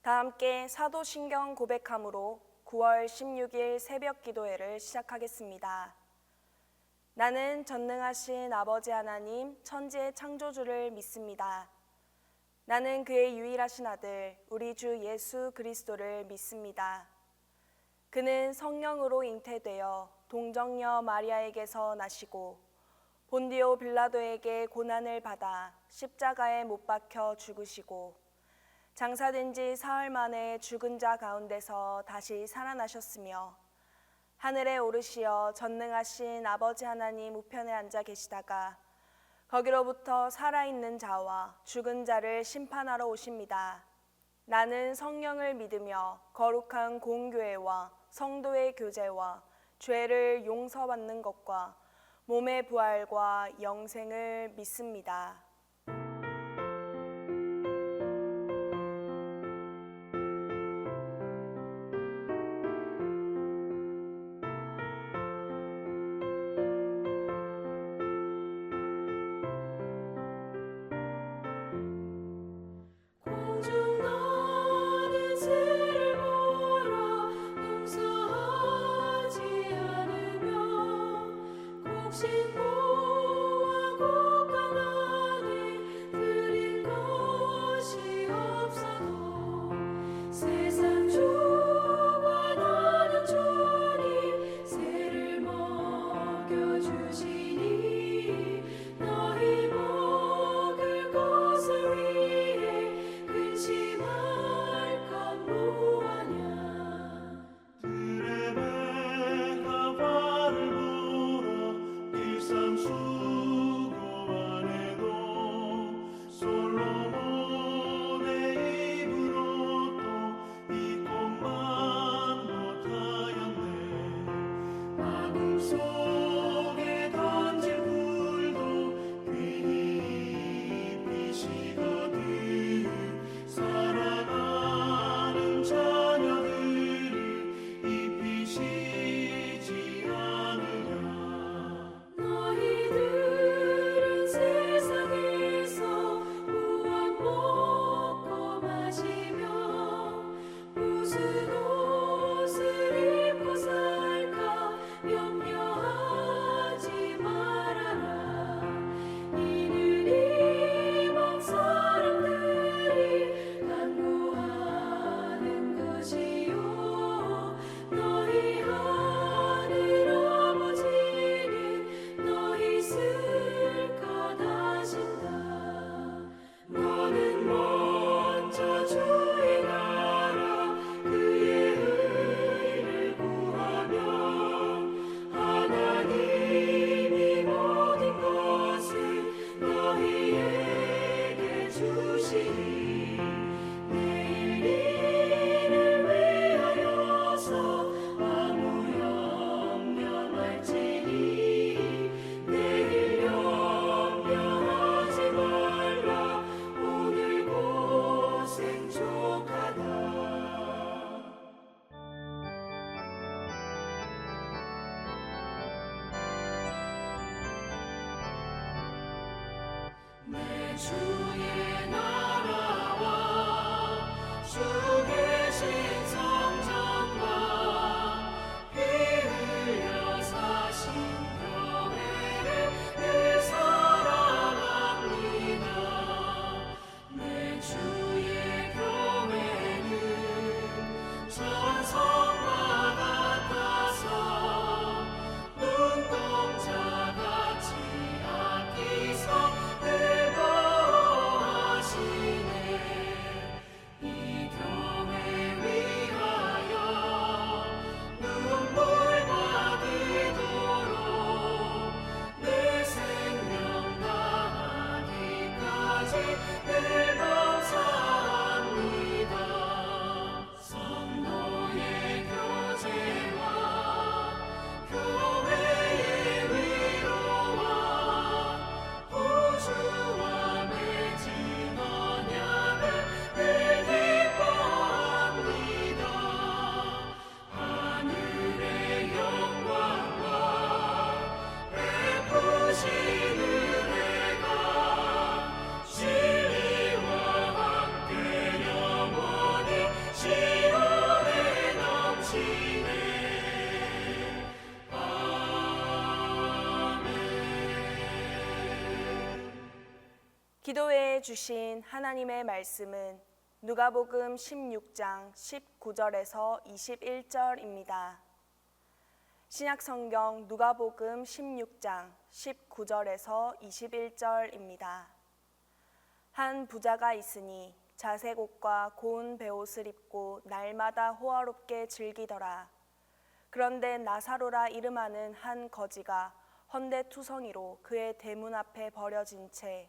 다 함께 사도신경 고백함으로 9월 16일 새벽 기도회를 시작하겠습니다. 나는 전능하신 아버지 하나님 천지의 창조주를 믿습니다. 나는 그의 유일하신 아들 우리 주 예수 그리스도를 믿습니다. 그는 성령으로 잉태되어 동정녀 마리아에게서 나시고 본디오 빌라도에게 고난을 받아 십자가에 못 박혀 죽으시고 장사된 지 사흘 만에 죽은 자 가운데서 다시 살아나셨으며 하늘에 오르시어 전능하신 아버지 하나님 우편에 앉아 계시다가 거기로부터 살아있는 자와 죽은 자를 심판하러 오십니다. 나는 성령을 믿으며 거룩한 공교회와 성도의 교제와 죄를 용서받는 것과 몸의 부활과 영생을 믿습니다. 주의 나라와 주 계신 성전과 피 흘려 사신 교회를 늘 사랑합니다. 내 주의 교회는 전성과 같아서 눈동자같이 아끼서 늘 기도회에 주신 하나님의 말씀은 누가복음 16장 19절에서 21절입니다. 신약성경 누가복음 16장 19절에서 21절입니다. 한 부자가 있으니 자색 옷과 고운 베옷을 입고 날마다 호화롭게 즐기더라. 그런데 나사로라 이름하는 한 거지가 헌데투성이로 그의 대문 앞에 버려진 채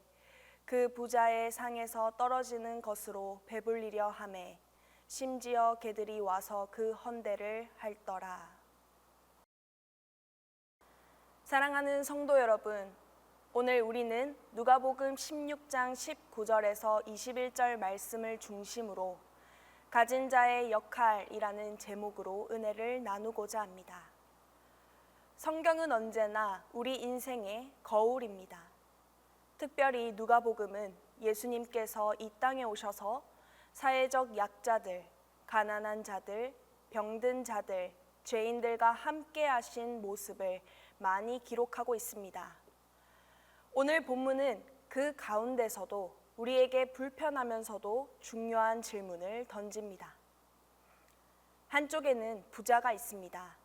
그 부자의 상에서 떨어지는 것으로 배불리려 하매 심지어 개들이 와서 그 헌대를 핥더라. 사랑하는 성도 여러분, 오늘 우리는 누가복음 16장 19절에서 21절 말씀을 중심으로 가진 자의 역할이라는 제목으로 은혜를 나누고자 합니다. 성경은 언제나 우리 인생의 거울입니다. 특별히 누가복음은 예수님께서 이 땅에 오셔서 사회적 약자들, 가난한 자들, 병든 자들, 죄인들과 함께 하신 모습을 많이 기록하고 있습니다. 오늘 본문은 그 가운데서도 우리에게 불편하면서도 중요한 질문을 던집니다. 한쪽에는 부자가 있습니다.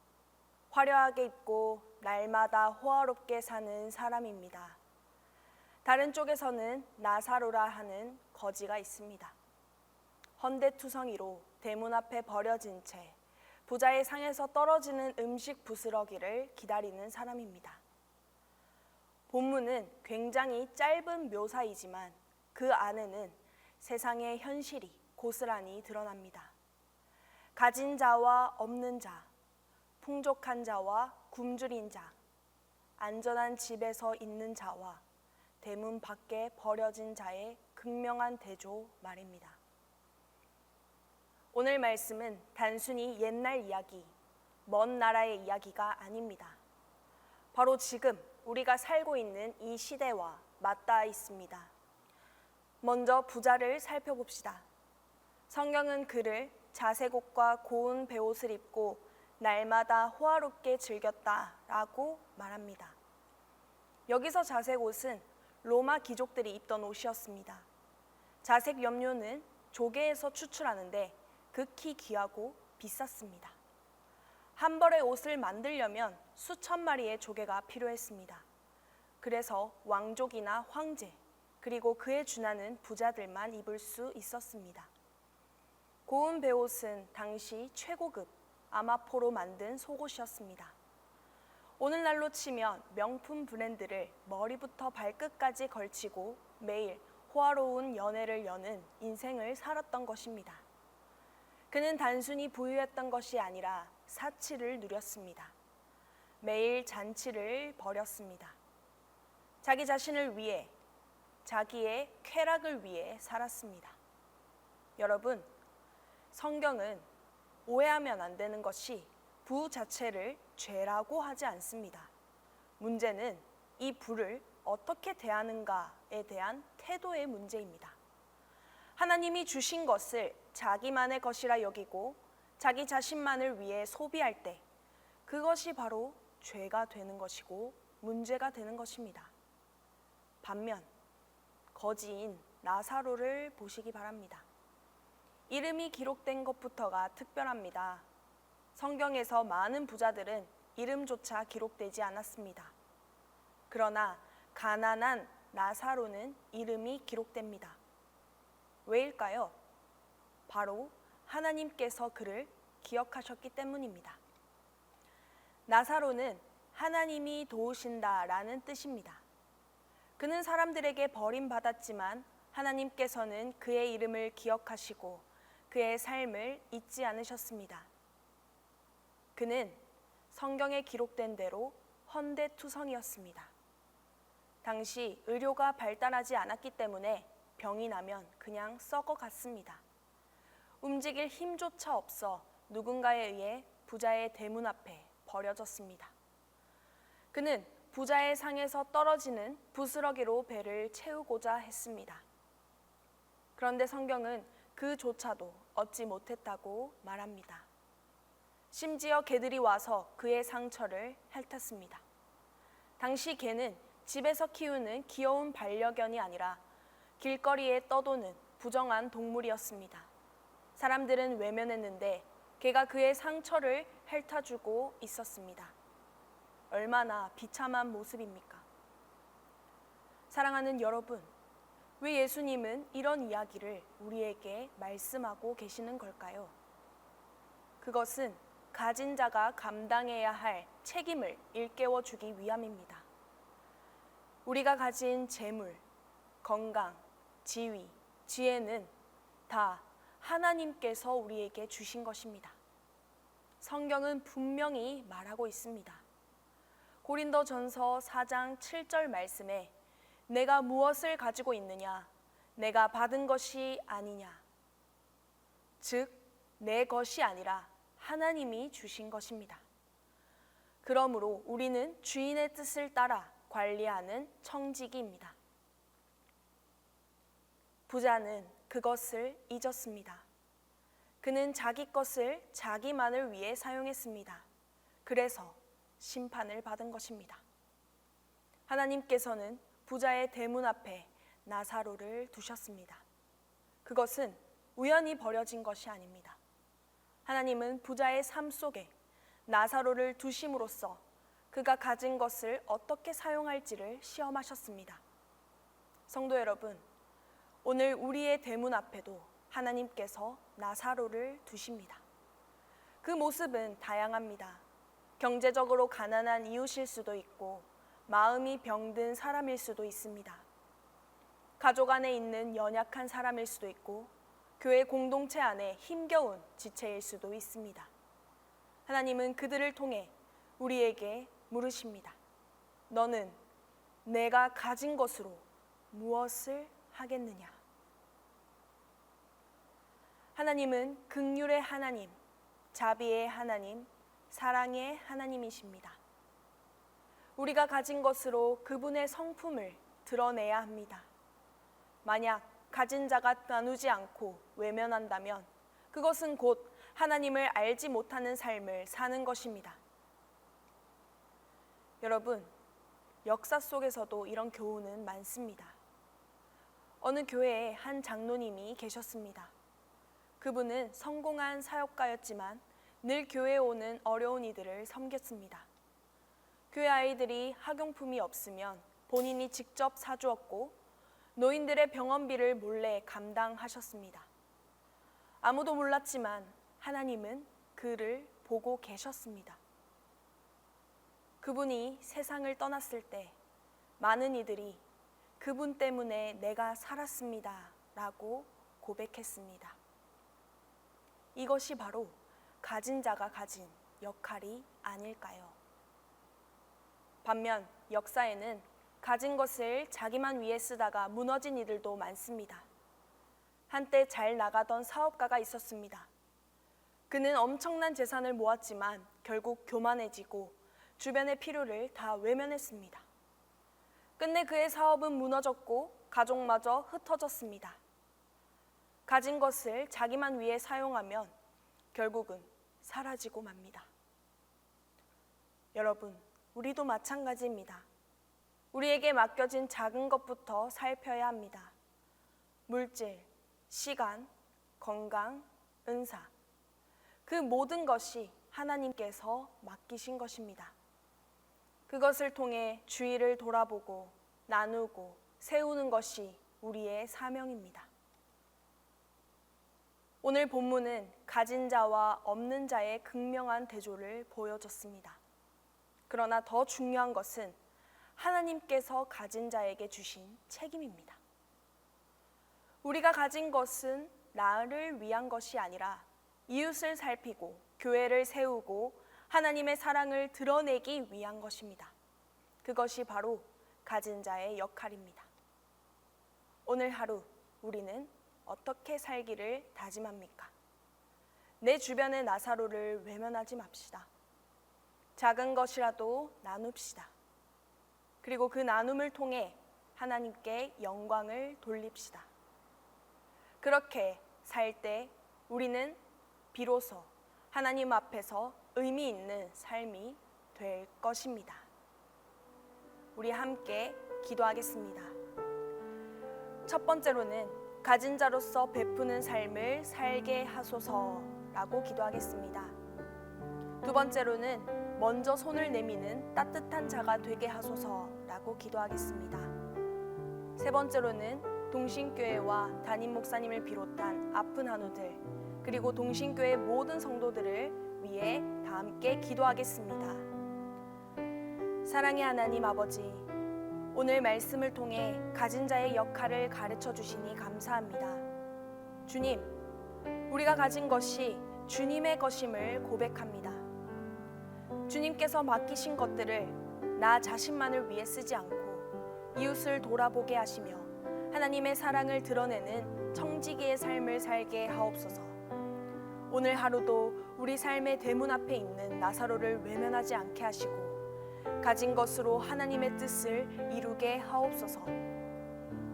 화려하게 입고 날마다 호화롭게 사는 사람입니다. 다른 쪽에서는 나사로라 하는 거지가 있습니다. 헌데투성이로 대문 앞에 버려진 채 부자의 상에서 떨어지는 음식 부스러기를 기다리는 사람입니다. 본문은 굉장히 짧은 묘사이지만 그 안에는 세상의 현실이 고스란히 드러납니다. 가진 자와 없는 자, 풍족한 자와 굶주린 자, 안전한 집에서 있는 자와 대문 밖에 버려진 자의 극명한 대조 말입니다. 오늘 말씀은 단순히 옛날 이야기, 먼 나라의 이야기가 아닙니다. 바로 지금 우리가 살고 있는 이 시대와 맞닿아 있습니다. 먼저 부자를 살펴봅시다. 성경은 그를 자색 옷과 고운 베옷을 입고 날마다 호화롭게 즐겼다라고 말합니다. 여기서 자색 옷은 로마 귀족들이 입던 옷이었습니다. 자색 염료는 조개에서 추출하는데 극히 귀하고 비쌌습니다. 한 벌의 옷을 만들려면 수천 마리의 조개가 필요했습니다. 그래서 왕족이나 황제, 그리고 그에 준하는 부자들만 입을 수 있었습니다. 고운 베옷은 당시 최고급 아마포로 만든 속옷이었습니다. 오늘날로 치면 명품 브랜드를 머리부터 발끝까지 걸치고 매일 호화로운 연애를 여는 인생을 살았던 것입니다. 그는 단순히 부유했던 것이 아니라 사치를 누렸습니다. 매일 잔치를 벌였습니다. 자기 자신을 위해, 자기의 쾌락을 위해 살았습니다. 여러분, 성경은 오해하면 안 되는 것이 부 자체를 죄라고 하지 않습니다. 문제는 이 부를 어떻게 대하는가에 대한 태도의 문제입니다. 하나님이 주신 것을 자기만의 것이라 여기고 자기 자신만을 위해 소비할 때 그것이 바로 죄가 되는 것이고 문제가 되는 것입니다. 반면 거지인 나사로를 보시기 바랍니다. 이름이 기록된 것부터가 특별합니다. 성경에서 많은 부자들은 이름조차 기록되지 않았습니다. 그러나 가난한 나사로는 이름이 기록됩니다. 왜일까요? 바로 하나님께서 그를 기억하셨기 때문입니다. 나사로는 하나님이 도우신다라는 뜻입니다. 그는 사람들에게 버림받았지만 하나님께서는 그의 이름을 기억하시고 그의 삶을 잊지 않으셨습니다. 그는 성경에 기록된 대로 헌데투성이었습니다. 당시 의료가 발달하지 않았기 때문에 병이 나면 그냥 썩어갔습니다. 움직일 힘조차 없어 누군가에 의해 부자의 대문 앞에 버려졌습니다. 그는 부자의 상에서 떨어지는 부스러기로 배를 채우고자 했습니다. 그런데 성경은 그조차도 얻지 못했다고 말합니다. 심지어 개들이 와서 그의 상처를 핥았습니다. 당시 개는 집에서 키우는 귀여운 반려견이 아니라 길거리에 떠도는 부정한 동물이었습니다. 사람들은 외면했는데 개가 그의 상처를 핥아주고 있었습니다. 얼마나 비참한 모습입니까? 사랑하는 여러분, 왜 예수님은 이런 이야기를 우리에게 말씀하고 계시는 걸까요? 그것은 가진 자가 감당해야 할 책임을 일깨워 주기 위함입니다. 우리가 가진 재물, 건강, 지위, 지혜는 다 하나님께서 우리에게 주신 것입니다. 성경은 분명히 말하고 있습니다. 고린도전서 4장 7절 말씀에 내가 무엇을 가지고 있느냐? 내가 받은 것이 아니냐? 즉, 내 것이 아니라 하나님이 주신 것입니다. 그러므로 우리는 주인의 뜻을 따라 관리하는 청지기입니다. 부자는 그것을 잊었습니다. 그는 자기 것을 자기만을 위해 사용했습니다. 그래서 심판을 받은 것입니다. 하나님께서는 부자의 대문 앞에 나사로를 두셨습니다. 그것은 우연히 버려진 것이 아닙니다. 하나님은 부자의 삶 속에 나사로를 두심으로써 그가 가진 것을 어떻게 사용할지를 시험하셨습니다. 성도 여러분, 오늘 우리의 대문 앞에도 하나님께서 나사로를 두십니다. 그 모습은 다양합니다. 경제적으로 가난한 이웃일 수도 있고 마음이 병든 사람일 수도 있습니다. 가족 안에 있는 연약한 사람일 수도 있고 교회 공동체 안에 힘겨운 지체일 수도 있습니다. 하나님은 그들을 통해 우리에게 물으십니다. 너는 내가 가진 것으로 무엇을 하겠느냐? 하나님은 긍휼의 하나님, 자비의 하나님, 사랑의 하나님이십니다. 우리가 가진 것으로 그분의 성품을 드러내야 합니다. 만약 가진 자가 나누지 않고 외면한다면 그것은 곧 하나님을 알지 못하는 삶을 사는 것입니다. 여러분, 역사 속에서도 이런 교훈은 많습니다. 어느 교회에 한 장로님이 계셨습니다. 그분은 성공한 사역가였지만 늘 교회에 오는 어려운 이들을 섬겼습니다. 교회 아이들이 학용품이 없으면 본인이 직접 사주었고 노인들의 병원비를 몰래 감당하셨습니다. 아무도 몰랐지만 하나님은 그를 보고 계셨습니다. 그분이 세상을 떠났을 때 많은 이들이 그분 때문에 내가 살았습니다 라고 고백했습니다. 이것이 바로 가진 자가 가진 역할이 아닐까요? 반면 역사에는 가진 것을 자기만 위해 쓰다가 무너진 이들도 많습니다. 한때 잘 나가던 사업가가 있었습니다. 그는 엄청난 재산을 모았지만 결국 교만해지고 주변의 필요를 다 외면했습니다. 끝내 그의 사업은 무너졌고 가족마저 흩어졌습니다. 가진 것을 자기만 위해 사용하면 결국은 사라지고 맙니다. 여러분, 우리도 마찬가지입니다. 우리에게 맡겨진 작은 것부터 살펴야 합니다. 물질, 시간, 건강, 은사, 그 모든 것이 하나님께서 맡기신 것입니다. 그것을 통해 주위를 돌아보고 나누고 세우는 것이 우리의 사명입니다. 오늘 본문은 가진 자와 없는 자의 극명한 대조를 보여줬습니다. 그러나 더 중요한 것은 하나님께서 가진 자에게 주신 책임입니다. 우리가 가진 것은 나를 위한 것이 아니라 이웃을 살피고 교회를 세우고 하나님의 사랑을 드러내기 위한 것입니다. 그것이 바로 가진 자의 역할입니다. 오늘 하루 우리는 어떻게 살기를 다짐합니까? 내 주변의 나사로를 외면하지 맙시다. 작은 것이라도 나눕시다. 그리고 그 나눔을 통해 하나님께 영광을 돌립시다. 그렇게 살 때 우리는 비로소 하나님 앞에서 의미 있는 삶이 될 것입니다. 우리 함께 기도하겠습니다. 첫 번째로는 가진 자로서 베푸는 삶을 살게 하소서라고 기도하겠습니다. 두 번째로는 먼저 손을 내미는 따뜻한 자가 되게 하소서라고 기도하겠습니다. 세 번째로는 동신교회와 담임 목사님을 비롯한 아픈 한우들, 그리고 동신교회 모든 성도들을 위해 다 함께 기도하겠습니다. 사랑의 하나님 아버지, 오늘 말씀을 통해 가진 자의 역할을 가르쳐 주시니 감사합니다. 주님, 우리가 가진 것이 주님의 것임을 고백합니다. 주님께서 맡기신 것들을 나 자신만을 위해 쓰지 않고 이웃을 돌아보게 하시며 하나님의 사랑을 드러내는 청지기의 삶을 살게 하옵소서. 오늘 하루도 우리 삶의 대문 앞에 있는 나사로를 외면하지 않게 하시고 가진 것으로 하나님의 뜻을 이루게 하옵소서.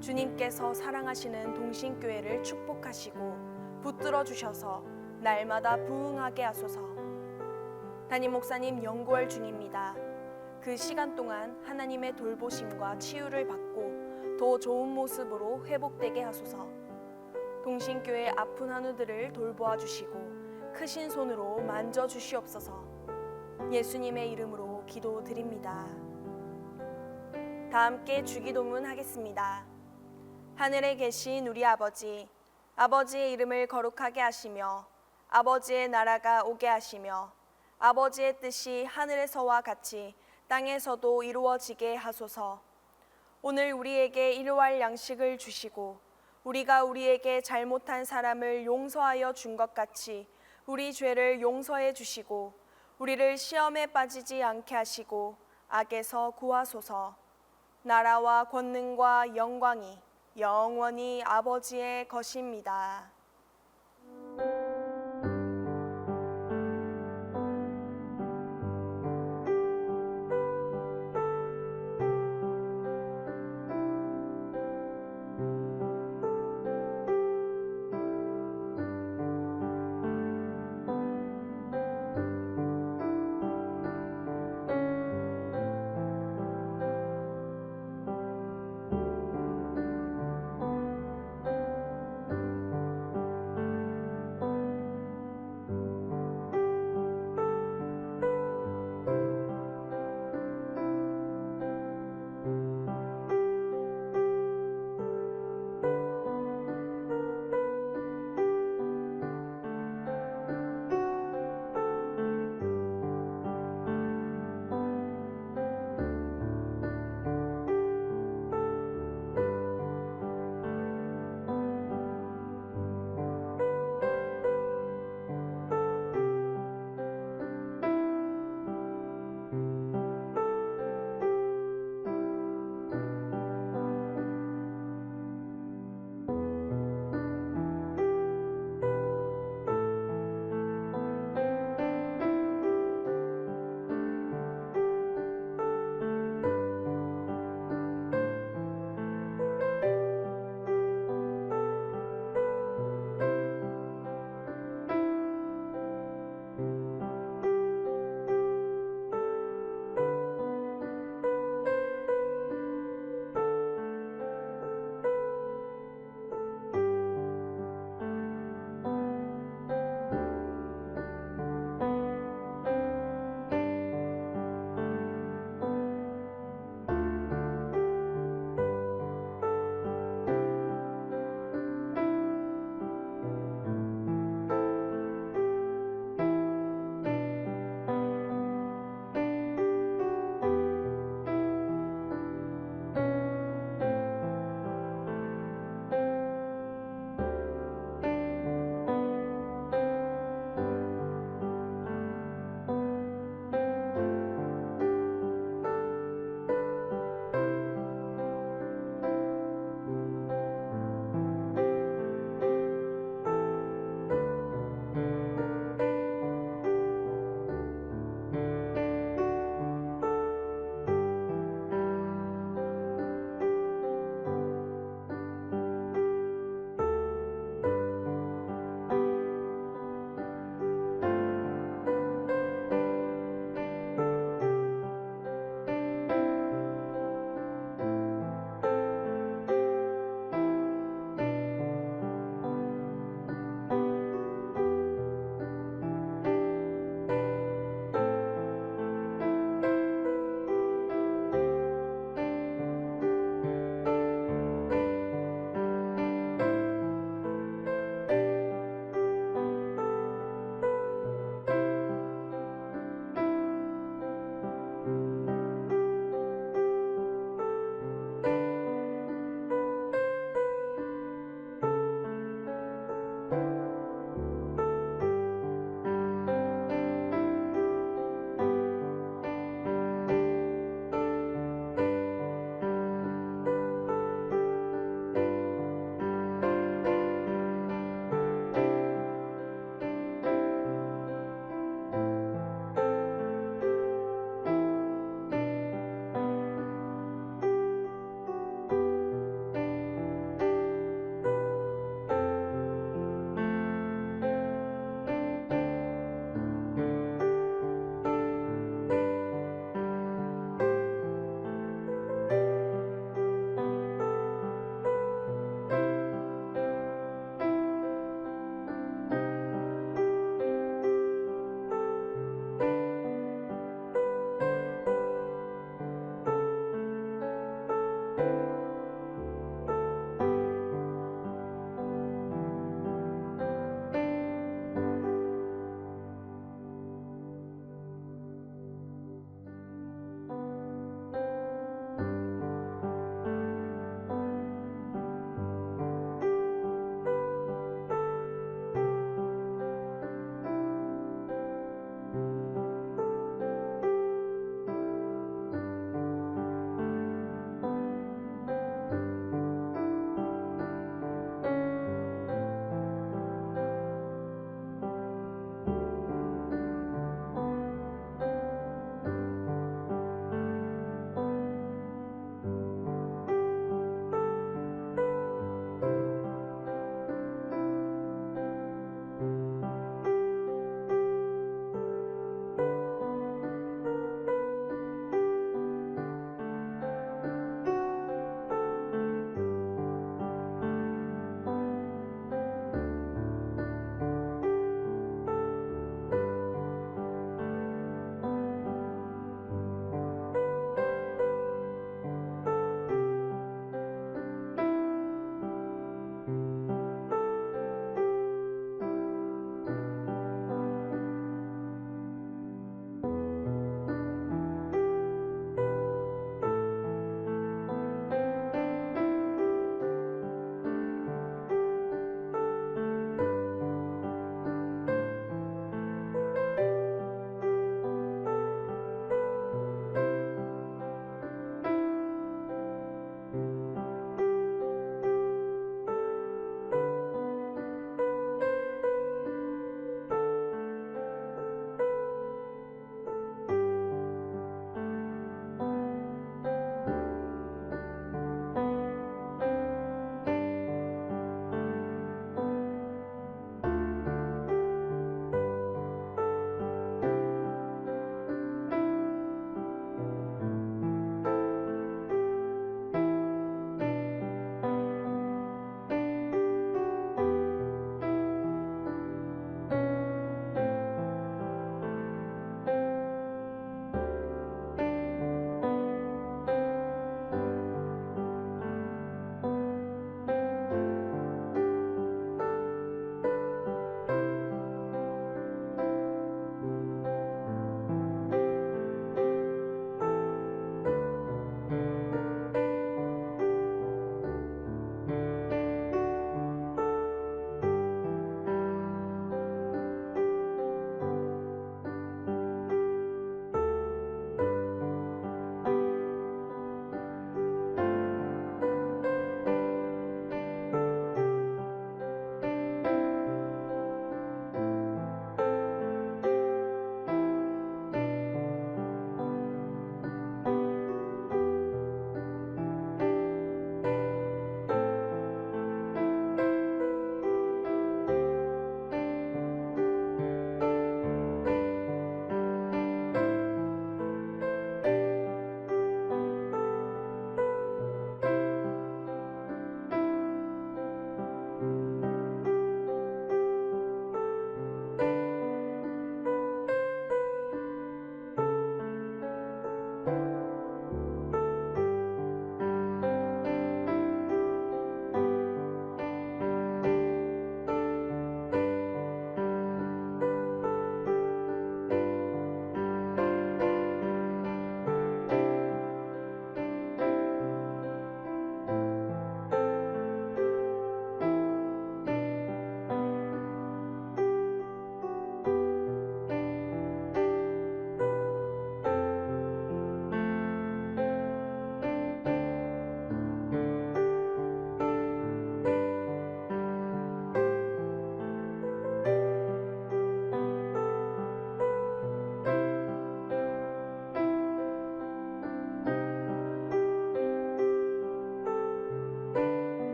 주님께서 사랑하시는 동신교회를 축복하시고 붙들어 주셔서 날마다 부흥하게 하소서. 담임 목사님 연구할 중입니다. 그 시간 동안 하나님의 돌보심과 치유를 받고 더 좋은 모습으로 회복되게 하소서. 동신교회 아픈 한우들을 돌보아 주시고 크신 손으로 만져 주시옵소서. 예수님의 이름으로 기도드립니다. 다 함께 주기도문 하겠습니다. 하늘에 계신 우리 아버지, 아버지의 이름을 거룩하게 하시며 아버지의 나라가 오게 하시며 아버지의 뜻이 하늘에서와 같이 땅에서도 이루어지게 하소서. 오늘 우리에게 일용할 양식을 주시고 우리가 우리에게 잘못한 사람을 용서하여 준 것 같이 우리 죄를 용서해 주시고 우리를 시험에 빠지지 않게 하시고 악에서 구하소서. 나라와 권능과 영광이 영원히 아버지의 것입니다.